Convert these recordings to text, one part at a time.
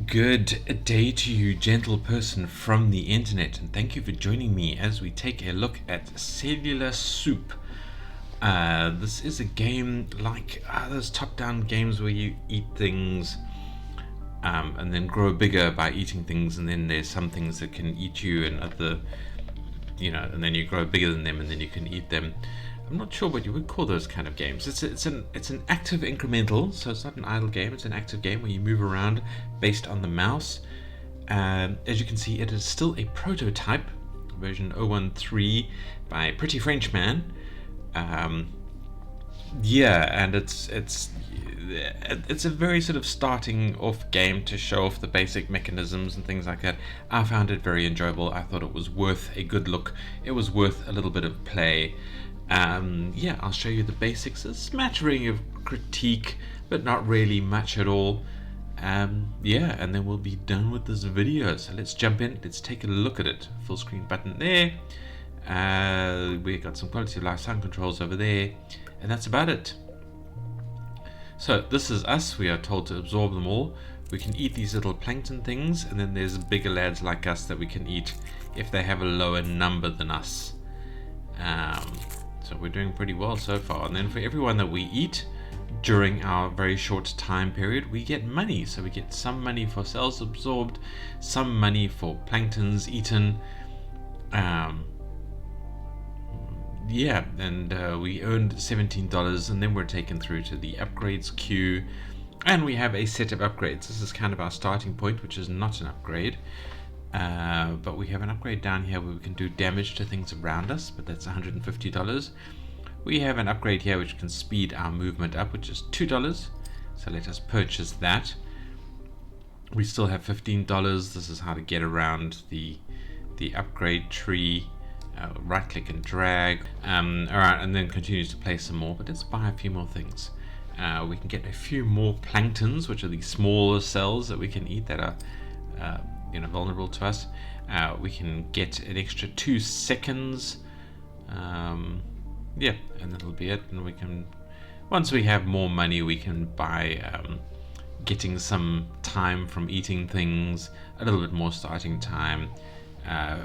Good day to you, gentle person from the internet, and thank you for joining me as we take a look at Cellular Soup. This is a game like those top-down games where you eat things and then grow bigger by eating things, and then there's some things that can eat you and other, and then you grow bigger than them and then you can eat them. I'm not sure what you would call those kind of games. It's an active incremental, so it's not an idle game. It's an active game where you move around based on the mouse. As you can see, it is still a prototype, version 013 by Pretty French Man. And it's a very sort of starting off game to show off the basic mechanisms and things like that. I found it very enjoyable. I thought it was worth a good look. It was worth a little bit of play. I'll show you the basics. A smattering of critique, but not really much at all. And then we'll be done with this video. So let's jump in. Let's take a look at it. Full screen button there. We got some quality of life sound controls over there, and that's about it. So this is us. We are told to absorb them all. We can eat these little plankton things, and then there's bigger lads like us that we can eat if they have a lower number than us. So we're doing pretty well so far. And then for everyone that we eat during our very short time period, we get money. So we get some money for cells absorbed, some money for planktons eaten. We earned $17, and then we're taken through to the upgrades queue, and we have a set of upgrades. This is kind of our starting point, which is not an upgrade. But we have an upgrade down here where we can do damage to things around us, but that's $150. We have an upgrade here which can speed our movement up, which is $2. So let us purchase that. We still have $15. This is how to get around the upgrade tree. Right click and drag. Alright, and then continues to play some more, but let's buy a few more things. We can get a few more planktons, which are the smaller cells that we can eat that are vulnerable to us. We can get an extra 2 seconds, and that'll be it. And we can, once we have more money, we can buy getting some time from eating things, a little bit more starting time,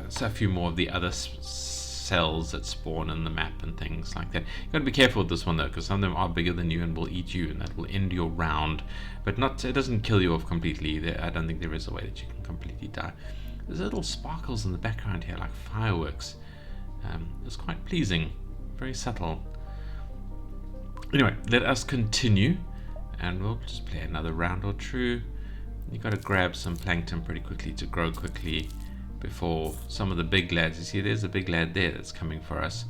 so a few more of the other cells that spawn in the map and things like that. You've got to be careful with this one though, because some of them are bigger than you and will eat you, and that will end your round, but it doesn't kill you off completely. I don't think there is a way that you can completely die. There's little sparkles in the background here like fireworks. It's quite pleasing, very subtle. Anyway, let us continue, and we'll just play another round or two. You've got to grab some plankton pretty quickly to grow quickly before some of the big lads. You see, there's a big lad there that's coming for us,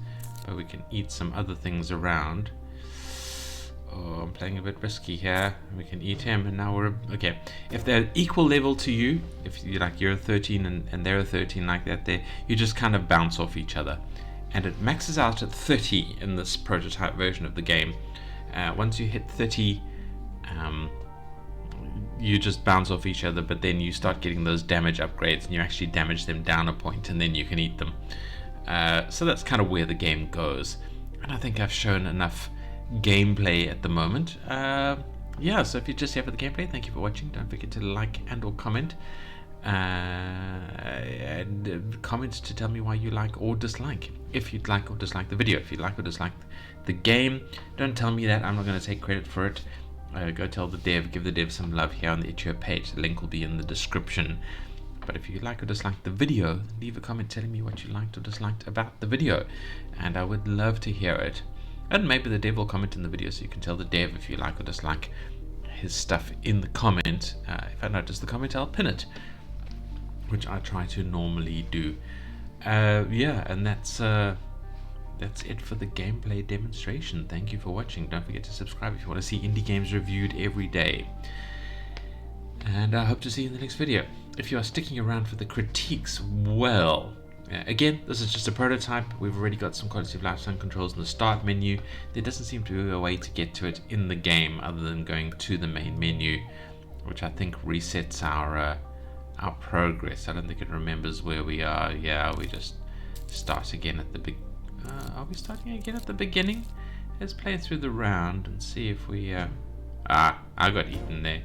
but we can eat some other things around. Oh, I'm playing a bit risky here. We can eat him, and now we're okay. If they're equal level to you, if you're a 13 and they're a 13 like that, you just kind of bounce off each other, and it maxes out at 30 in this prototype version of the game. Once you hit 30, you just bounce off each other, but then you start getting those damage upgrades, and you actually damage them down a point, and then you can eat them. So that's kind of where the game goes, and I think I've shown enough gameplay at the moment. So if you're just here for the gameplay, thank you for watching. Don't forget to like and or comment, and comment to tell me why you like or dislike, if you'd like or dislike the video. If you like or dislike the game, don't tell me that. I'm not going to take credit for it. Go tell the dev, give the dev some love here on the itch.io page. The link will be in the description. But if you like or dislike the video, leave a comment telling me what you liked or disliked about the video, and I would love to hear it. And maybe the dev will comment in the video, so you can tell the dev if you like or dislike his stuff in the comment. If I notice the comment, I'll pin it, which I try to normally do. And that's it for the gameplay demonstration. Thank you for watching. Don't forget to subscribe if you want to see indie games reviewed every day. And I hope to see you in the next video. If you are sticking around for the critiques, well, again, this is just a prototype. We've already got some quality of life sound controls in the start menu. There doesn't seem to be a way to get to it in the game other than going to the main menu, which I think resets our progress. I don't think it remembers where we are. Yeah, we just start again at the big. Are we starting again at the beginning? Let's play through the round and see if we I got eaten there.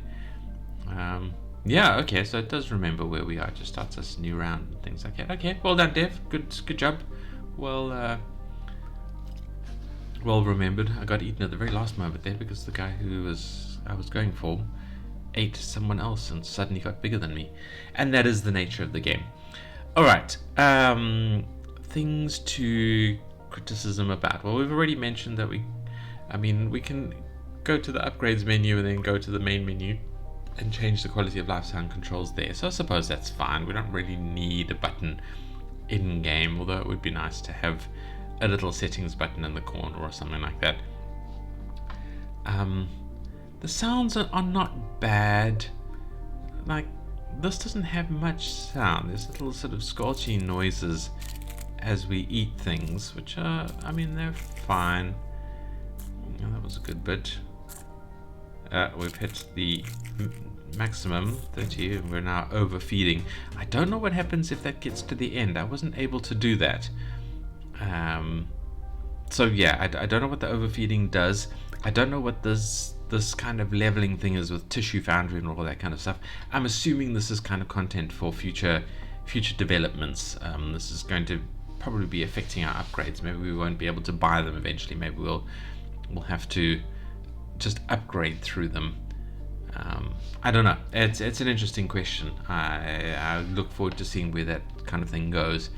Yeah, okay, so it does remember where we are. It just starts us a new round and things like that. Okay, well done, Dev. Good job. Well, well remembered. I got eaten at the very last moment there because the guy who I was going for ate someone else and suddenly got bigger than me. And that is the nature of the game. Alright, things to criticism about. Well, we've already mentioned that we can go to the upgrades menu and then go to the main menu and change the quality of life sound controls there. So I suppose that's fine. We don't really need a button in-game, although it would be nice to have a little settings button in the corner or something like that. The sounds are not bad. Like, this doesn't have much sound. There's little sort of squelchy noises as we eat things, which are, they're fine. Yeah, that was a good bit. We've hit the maximum 30 and we're now overfeeding. I don't know what happens if that gets to the end. I wasn't able to do that. So yeah, I don't know what the overfeeding does. I don't know what this kind of leveling thing is with Tissue Foundry and all that kind of stuff. I'm assuming this is kind of content for future developments. This is going to probably be affecting our upgrades. Maybe we won't be able to buy them eventually. Maybe we'll have to just upgrade through them. I don't know. It's an interesting question. I look forward to seeing where that kind of thing goes.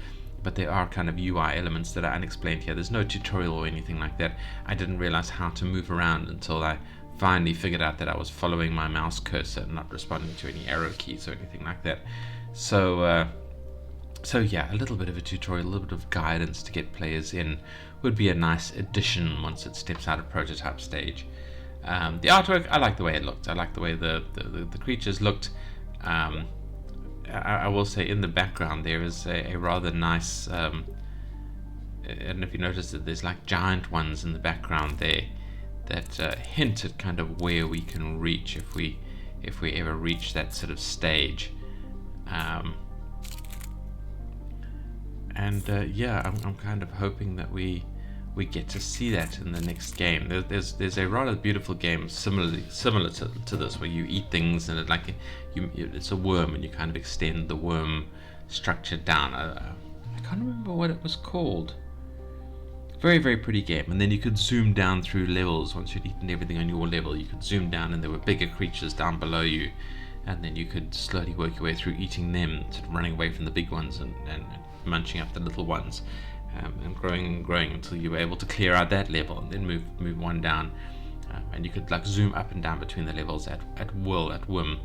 But there are kind of UI elements that are unexplained here. There's no tutorial or anything like that. I didn't realize how to move around until I finally figured out that I was following my mouse cursor and not responding to any arrow keys or anything like that. So yeah, a little bit of a tutorial, a little bit of guidance to get players in would be a nice addition once it steps out of prototype stage. The artwork, I like the way it looked. I like the way the creatures looked. I will say in the background there is a rather nice, I don't know if you noticed that there's like giant ones in the background there that hint at kind of where we can reach if we ever reach that sort of stage. Yeah, I'm kind of hoping that we get to see that in the next game. There's a rather beautiful game similar to this, where you eat things and it's a worm and you kind of extend the worm structure down. I can't remember what it was called. Very, very pretty game. And then you could zoom down through levels. Once you'd eaten everything on your level, you could zoom down and there were bigger creatures down below you, and then you could slowly work your way through eating them, sort of running away from the big ones and munching up the little ones. And growing until you were able to clear out that level and then move one down, and you could like zoom up and down between the levels at whim.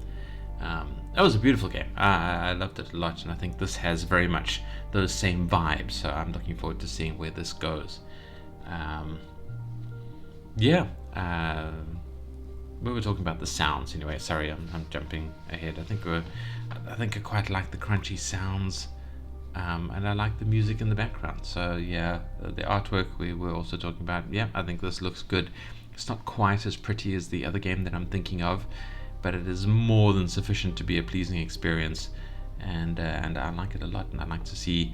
That was a beautiful game. I loved it a lot, and I think this has very much those same vibes, so I'm looking forward to seeing where this goes. We were talking about the sounds anyway. Sorry, I'm jumping ahead. I think I quite like the crunchy sounds. And I like the music in the background. So yeah, the artwork we were also talking about. Yeah, I think this looks good. It's not quite as pretty as the other game that I'm thinking of, but it is more than sufficient to be a pleasing experience. And I like it a lot. And I'd like to see,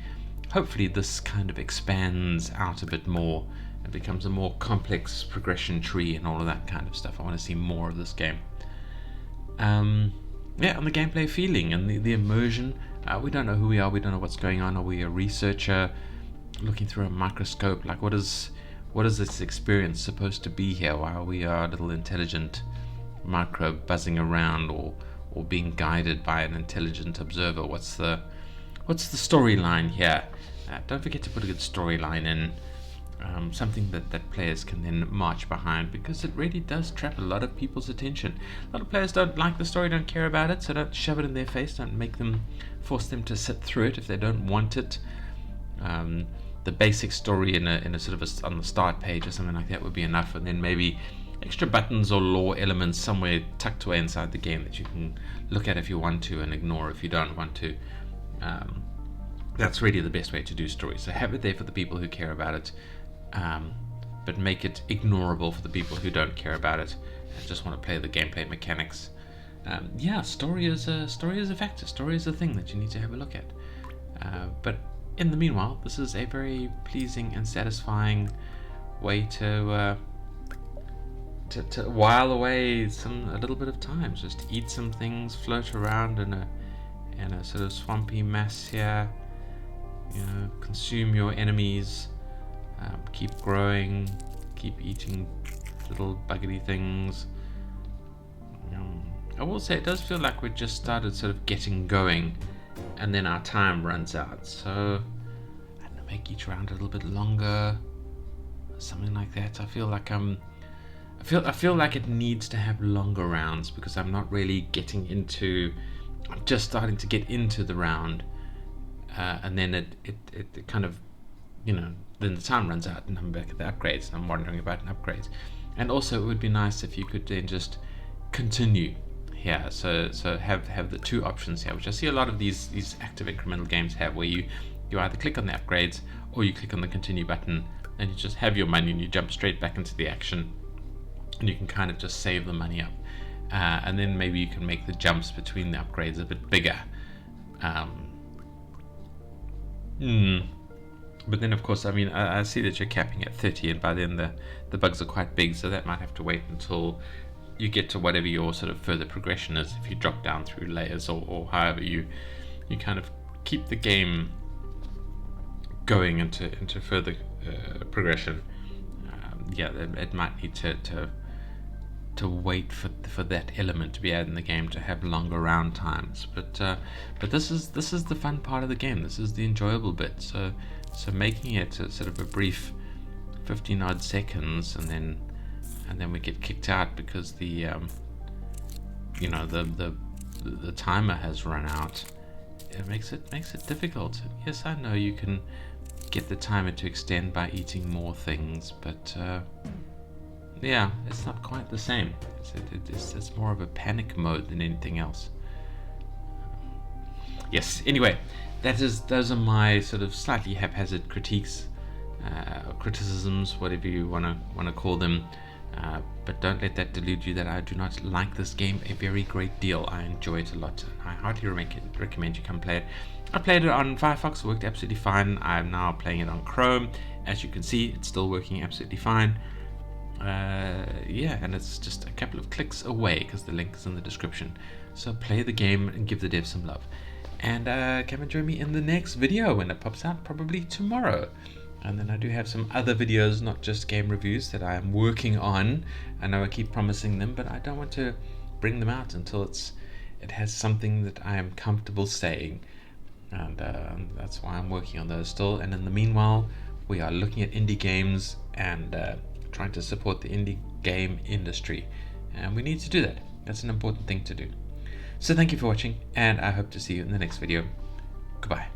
hopefully this kind of expands out a bit more and becomes a more complex progression tree and all of that kind of stuff. I want to see more of this game. Yeah, and the gameplay feeling and the immersion. We don't know who we are. We don't know what's going on. Are we a researcher looking through a microscope? Like, what is this experience supposed to be here? Why are we a little intelligent microbe buzzing around, or being guided by an intelligent observer? What's the storyline here? Don't forget to put a good storyline in. Something that players can then march behind, because it really does trap a lot of people's attention. A lot of players don't like the story, don't care about it, so don't shove it in their face, don't force them to sit through it if they don't want it. The basic story in a sort of on the start page or something like that would be enough, and then maybe extra buttons or lore elements somewhere tucked away inside the game that you can look at if you want to and ignore if you don't want to. That's really the best way to do stories. So have it there for the people who care about it, but make it ignorable for the people who don't care about it and just want to play the gameplay mechanics. Story is a factor. Story is a thing that you need to have a look at. But in the meanwhile, this is a very pleasing and satisfying way to to while away a little bit of time. Just eat some things, float around in a sort of swampy mass here. Consume your enemies. Keep growing. Keep eating little buggery things. I will say it does feel like we've just started sort of getting going, and then our time runs out. So I don't know, make each round a little bit longer, something like that. I feel like I feel like it needs to have longer rounds because I'm not really getting into. I'm just starting to get into the round, and then it kind of, then the time runs out and I'm back at the upgrades and I'm wondering about upgrades. And also it would be nice if you could then just continue here. So have the two options here, which I see a lot of these active incremental games have, where you either click on the upgrades or you click on the continue button and you just have your money and you jump straight back into the action, and you can kind of just save the money up, and then maybe you can make the jumps between the upgrades a bit bigger. But then of course, I see that you're capping at 30, and by then the bugs are quite big, so that might have to wait until you get to whatever your sort of further progression is, if you drop down through layers or however you kind of keep the game going into further progression. It might need to wait for that element to be added in the game to have longer round times, but this is the fun part of the game. This is the enjoyable bit. So making it a sort of a brief 15 odd seconds, and then we get kicked out because the timer has run out. It makes it difficult. Yes, I know you can get the timer to extend by eating more things, but it's not quite the same. It's more of a panic mode than anything else. Yes, anyway, those are my sort of slightly haphazard critiques, or criticisms, whatever you want to call them. But don't let that delude you that I do not like this game a very great deal. I enjoy it a lot. I heartily recommend you come play it. I played it on Firefox, it worked absolutely fine. I'm now playing it on Chrome. As you can see, it's still working absolutely fine. And it's just a couple of clicks away because the link is in the description. So play the game and give the dev some love. And come and join me in the next video when it pops out, probably tomorrow. And then I do have some other videos, not just game reviews, that I am working on. I know I keep promising them, but I don't want to bring them out until it has something that I am comfortable saying. And that's why I'm working on those still. And in the meanwhile, we are looking at indie games and trying to support the indie game industry. And we need to do that. That's an important thing to do. So thank you for watching, and I hope to see you in the next video. Goodbye.